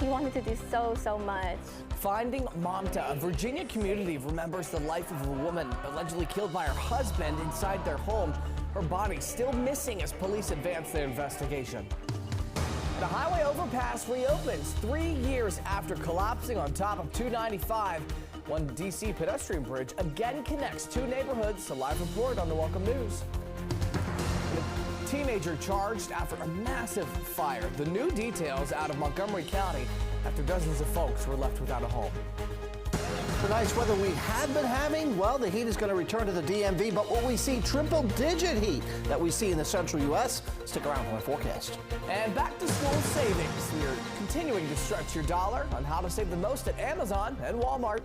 She wanted to do so much. Finding Mamta, a Virginia community remembers the life of a woman allegedly killed by her husband inside their home. Her body still missing as police advance their investigation. The highway overpass reopens 3 years after collapsing on top of 295. One D.C. pedestrian bridge again connects two neighborhoods. A live report on the Welcome News. A teenager charged after a massive fire. The new details out of Montgomery County after dozens of folks were left without a home. The nice weather we have been having, well, the heat is going to return to the DMV, but will we see triple-digit heat that we see in the central U.S.? Stick around for my forecast. And back to school savings. We're continuing to stretch your dollar on how to save the most at Amazon and Walmart.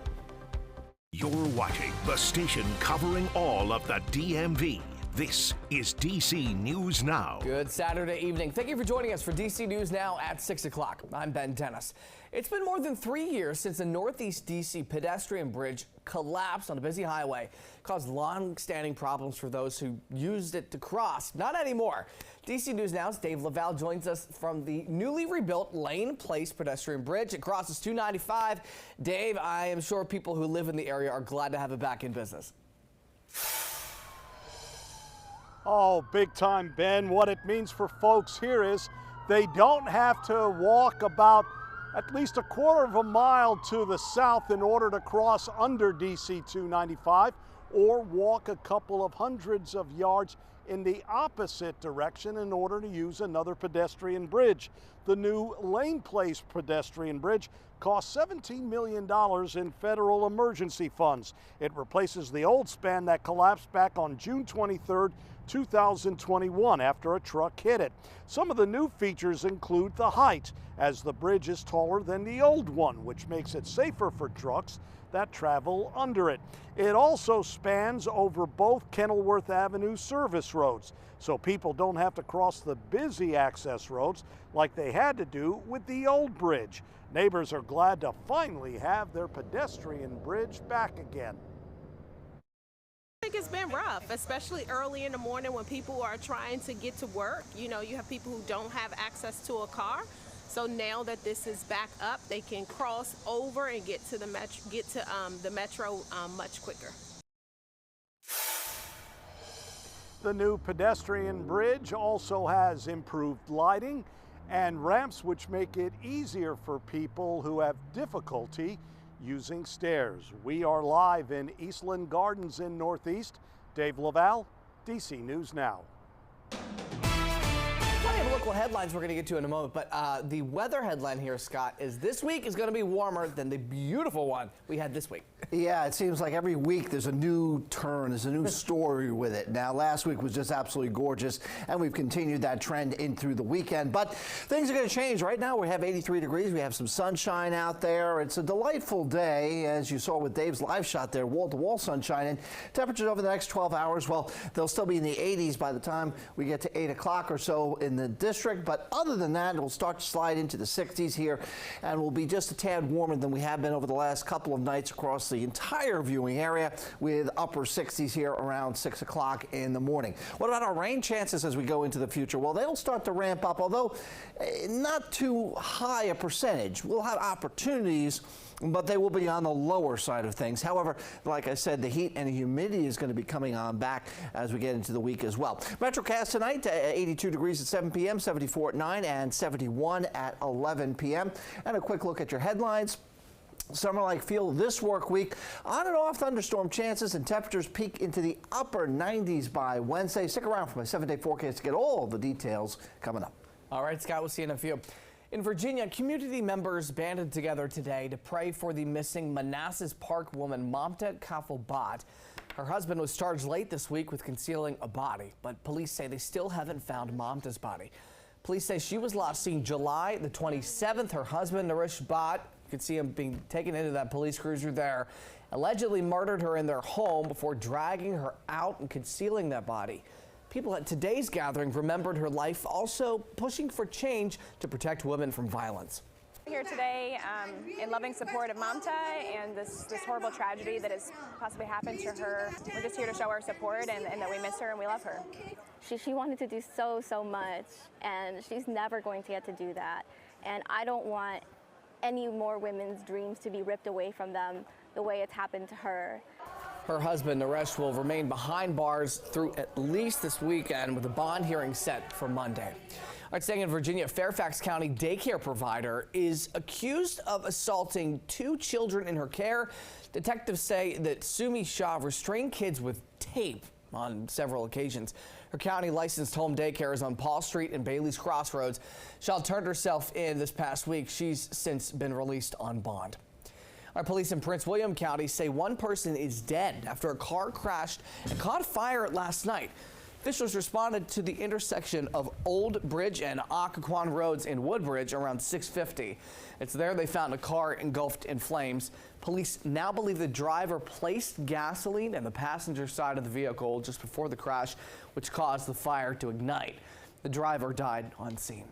You're watching the station covering all of the DMV. This is DC News Now. Good Saturday evening. Thank you for joining us for DC News Now at 6 o'clock. I'm Ben Dennis. It's been more than 3 years since the Northeast DC pedestrian bridge collapsed on a busy highway. Caused long-standing problems for those who used it to cross. Not anymore. DC News Now's Dave Laval joins us from the newly rebuilt Lane Place pedestrian bridge. It crosses 295. Dave, I am sure people who live in the area are glad to have it back in business. Oh, big time, Ben. What it means for folks here is they don't have to walk about at least a quarter of a mile to the south in order to cross under DC 295 or walk a couple of hundreds of yards in the opposite direction in order to use another pedestrian bridge. The new Lane Place pedestrian bridge costs $17 million in federal emergency funds. It replaces the old span that collapsed back on June 23rd, 2021 after a truck hit it. Some of the new features include the height, as the bridge is taller than the old one, which makes it safer for trucks that travel under it. It also spans over both Kenilworth Avenue service roads, so people don't have to cross the busy access roads like they had to do with the old bridge. Neighbors are glad to finally have their pedestrian bridge back again. I think it's been rough, especially early in the morning when people are trying to get to work. You know, you have people who don't have access to a car. So now that this is back up, they can cross over and get to the metro much quicker. The new pedestrian bridge also has improved lighting and ramps which make it easier for people who have difficulty using stairs. We are live in Eastland Gardens in Northeast. Dave Laval, DC News Now. Plenty of local headlines we're going to get to in a moment, but the weather headline here, Scott, is this week is going to be warmer than the beautiful one we had this week. Yeah, it seems like every week there's a new turn, there's a new story with it. Now, last week was just absolutely gorgeous, and we've continued that trend in through the weekend. But things are going to change. Right now, we have 83 degrees. We have some sunshine out there. It's a delightful day, as you saw with Dave's live shot there, wall-to-wall sunshine. And temperatures over the next 12 hours, well, they'll still be in the 80s by the time we get to 8 o'clock or so in the district. But other than that, it'll start to slide into the 60s here, and will be just a tad warmer than we have been over the last couple of nights across the entire viewing area, with upper 60s here around 6 o'clock in the morning. What about our rain chances as we go into the future? Well, they'll start to ramp up, although not too high a percentage. We'll have opportunities, but they will be on the lower side of things. However, like I said, the heat and the humidity is going to be coming on back as we get into the week as well. Metrocast tonight, 82 degrees at 7 p.m., 74 at 9, and 71 at 11 p.m. And a quick look at your headlines. Summer-like feel this work week. On and off thunderstorm chances, and temperatures peak into the upper 90s by Wednesday. Stick around for my 7-day forecast to get all the details coming up. All right, Scott, we'll see you in a few. In Virginia, community members banded together today to pray for the missing Manassas Park woman, Mamta Kafel-Bott. Her husband was charged late this week with concealing a body, but police say they still haven't found Mamta's body. Police say she was last seen July the 27th. Her husband, Naresh Bott, you can see him being taken into that police cruiser there, allegedly murdered her in their home before dragging her out and concealing that body. People at today's gathering remembered her life, also pushing for change to protect women from violence. Here today in loving support of Mamta and this horrible tragedy that has possibly happened to her. We're just here to show our support and that we miss her and we love her. She wanted to do so much, and she's never going to get to do that. And I don't want any more women's dreams to be ripped away from them the way it's happened to her. Her husband, Naresh, will remain behind bars through at least this weekend with a bond hearing set for Monday. All right, staying in Virginia, Fairfax County daycare provider is accused of assaulting 2 children in her care. Detectives say that Sumi Shah restrained kids with tape on several occasions. Her county licensed home daycare is on Paul Street and Bailey's Crossroads. Shah turned herself in this past week. She's since been released on bond. Our police in Prince William County say 1 person is dead after a car crashed and caught fire last night. Officials responded to the intersection of Old Bridge and Occoquan Roads in Woodbridge around 6:50. It's there they found a car engulfed in flames. Police now believe the driver placed gasoline in the passenger side of the vehicle just before the crash, which caused the fire to ignite. The driver died on scene.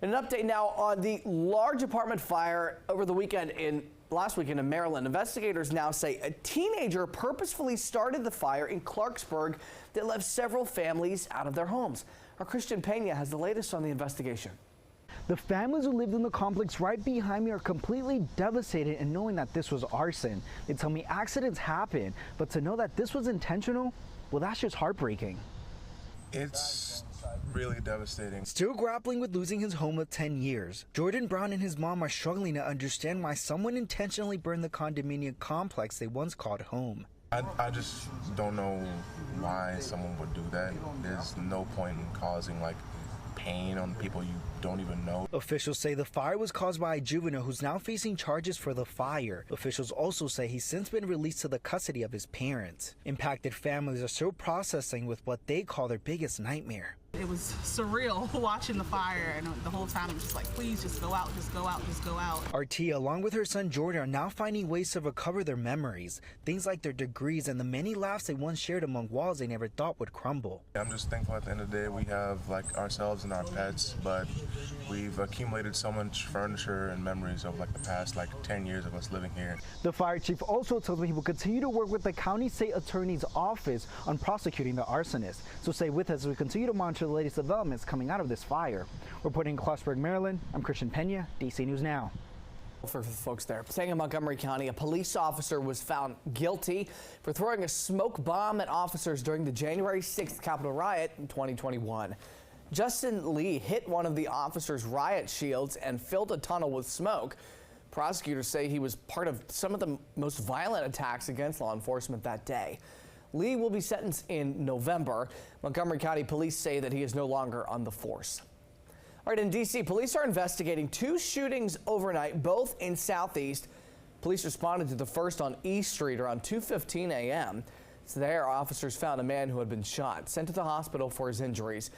And an update now on the large apartment fire over the weekend last weekend in Maryland. Investigators now say a teenager purposefully started the fire in Clarksburg that left several families out of their homes. Our Christian Pena has the latest on the investigation. The families who lived in the complex right behind me are completely devastated in knowing that this was arson. They tell me accidents happen, but to know that this was intentional, well, that's just heartbreaking. It's really devastating. Still grappling with losing his home of 10 years, Jordan Brown and his mom are struggling to understand why someone intentionally burned the condominium complex they once called home. I just don't know why someone would do that. There's no point in causing pain on people you don't even know. Officials say the fire was caused by a juvenile who's now facing charges for the fire. Officials also say he's since been released to the custody of his parents. Impacted families are still processing with what they call their biggest nightmare. It was surreal watching the fire, and the whole time it was just like, please just go out, just go out, just go out. Artia, along with her son Jordan, are now finding ways to recover their memories. Things like their degrees and the many laughs they once shared among walls they never thought would crumble. I'm just thankful at the end of the day we have ourselves and our pets, but we've accumulated so much furniture and memories of the past 10 years of us living here. The fire chief also tells me he will continue to work with the county state attorney's office on prosecuting the arsonist. So stay with us as we continue to monitor the latest developments coming out of this fire. Reporting in Clarksburg, Maryland, I'm Christian Pena, DC News Now. For the folks there, staying in Montgomery County, a police officer was found guilty for throwing a smoke bomb at officers during the January 6th Capitol riot in 2021. Justin Lee hit one of the officers' riot shields and filled a tunnel with smoke. Prosecutors say he was part of some of the most violent attacks against law enforcement that day. Lee will be sentenced in November. Montgomery County police say that he is no longer on the force. All right, in D.C., police are investigating 2 shootings overnight, both in Southeast. Police responded to the first on East Street around 2:15 a.m. So there, officers found a man who had been shot, sent to the hospital for his injuries.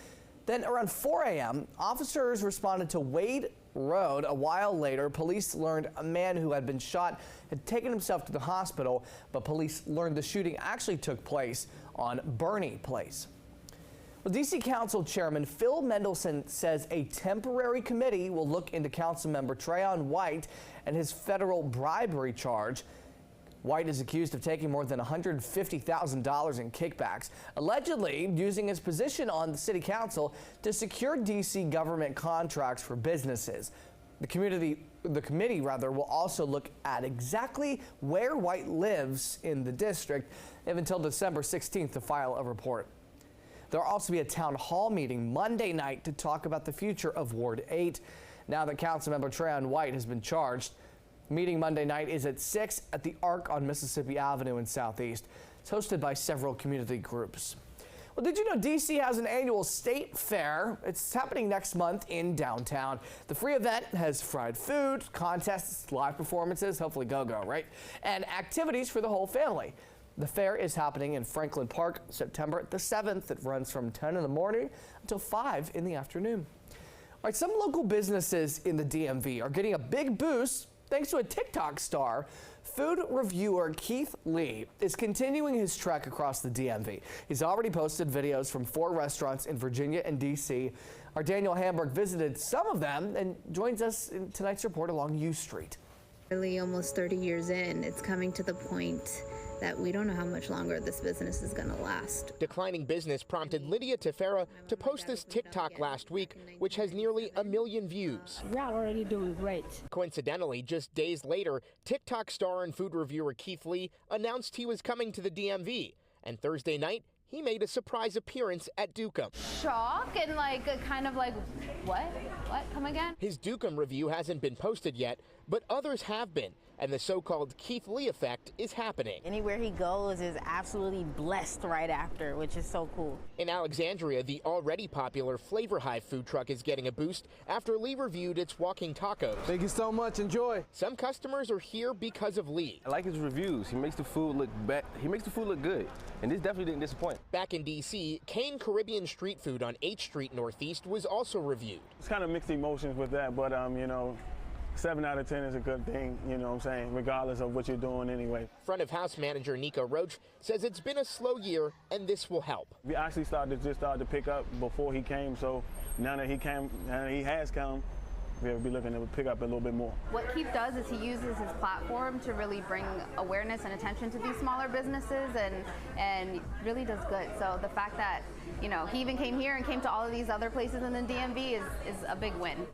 Then around 4 a.m., officers responded to Wade Road. A while later, police learned a man who had been shot had taken himself to the hospital, but police learned the shooting actually took place on Bernie Place. Well, D.C. Council Chairman Phil Mendelson says a temporary committee will look into Councilmember Trayon White and his federal bribery charge. White is accused of taking more than $150,000 in kickbacks, allegedly using his position on the city council to secure D.C. government contracts for businesses. The committee will also look at exactly where White lives in the district. They have until December 16th to file a report. There will also be a town hall meeting Monday night to talk about the future of Ward 8. Now that Councilmember Trayon White has been charged, meeting Monday night is at 6 at the Arc on Mississippi Avenue in Southeast. It's hosted by several community groups. Well, did you know D.C. has an annual state fair? It's happening next month in downtown. The free event has fried food, contests, live performances, hopefully go-go, right? And activities for the whole family. The fair is happening in Franklin Park September the 7th. It runs from 10 in the morning until 5 in the afternoon. All right, some local businesses in the DMV are getting a big boost thanks to a TikTok star. Food reviewer Keith Lee is continuing his trek across the DMV. He's already posted videos from 4 restaurants in Virginia and D.C. Our Daniel Hamburg visited some of them and joins us in tonight's report along U Street. Really almost 30 years in, it's coming to the point that we don't know how much longer this business is going to last. Declining business prompted Lydia Tefera to post this TikTok last week, which has nearly 1 million views. We're already doing great. Coincidentally, just days later, TikTok star and food reviewer Keith Lee announced he was coming to the DMV. And Thursday night, he made a surprise appearance at Dukem. Shock and kind of like, what? What? Come again? His Dukem review hasn't been posted yet, but others have been, and the so-called Keith Lee effect is happening. Anywhere he goes is absolutely blessed right after, which is so cool. In Alexandria, the already popular Flavor Hive food truck is getting a boost after Lee reviewed its walking tacos. Thank you so much. Enjoy. Some customers are here because of Lee. I like his reviews. He makes the food look good, and this definitely didn't disappoint. Back in D.C., Kane Caribbean Street Food on 8th Street Northeast was also reviewed. It's kind of mixed emotions with that, but 7 out of 10 is a good thing, you know what I'm saying, regardless of what you're doing anyway. Front of house manager Nico Roach says it's been a slow year and this will help. We actually started to pick up before he came, so now that he has come, we'll be looking to pick up a little bit more. What Keith does is he uses his platform to really bring awareness and attention to these smaller businesses and really does good. So the fact that, he even came here and came to all of these other places in the DMV is a big win.